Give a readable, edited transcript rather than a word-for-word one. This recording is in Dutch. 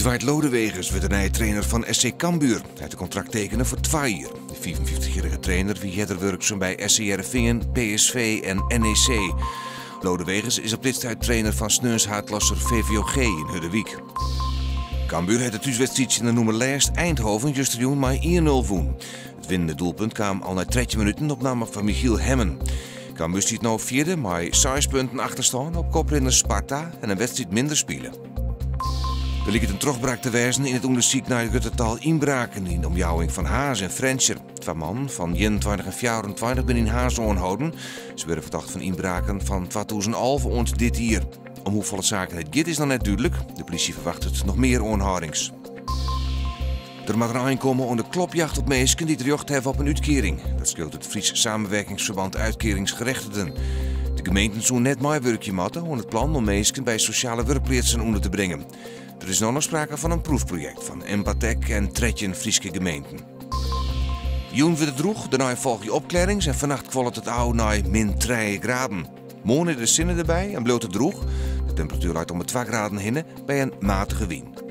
Dwight Lodewegers wordt de nieuwe trainer van SC Cambuur. Hij heeft een contract tekenen voor 2 jaar. De 45-jarige trainer wie verder werkzaam bij SC Heerenveen, PSV en NEC. Lodewegers is op dit tijd trainer van sneunshaatlasser VVOG in Huddewiek. Cambuur heeft het thuiswedstrijdje in de noemer lijst Eindhoven justerjoen maar 1-0 woen. Het winnende doelpunt kwam al na 13 minuten op naam van Michiel Hemmen. Cambuur stiet nu vierde, maar 6 punten achterstaan op koprenner Sparta en een wedstrijd minder spelen. Er lijkt een terugbraak te wijzen in het onderzoek naar het totaal inbraken in de omjouwing van Haas en Frencher. 2 mannen van 21 en 24 ben in Haas aangehouden. Ze werden verdacht van inbraken van 2011 ont dit jaar. Om hoeveel zaken het gaat is nog net duidelijk. De politie verwacht het nog meer aanhoudings. Er mag een aankomen onder de klopjacht op mensen die er jocht hebben op een uitkering. Dat scheelt het Fries Samenwerkingsverband Uitkeringsgerechtigden. De gemeenten zullen net meewerkje maken om het plan om mensen bij sociale werkplaatsen onder te brengen. Er is nog sprake van een proefproject van Empathek en 13 Friese gemeenten. Joen wordt het droeg, daarna volg je opklarings en vannacht kwam het oude naar -3 graden. Morgen de zinnen erbij en bloot het droeg. De temperatuur lijkt om de 2 graden heen bij een matige wind.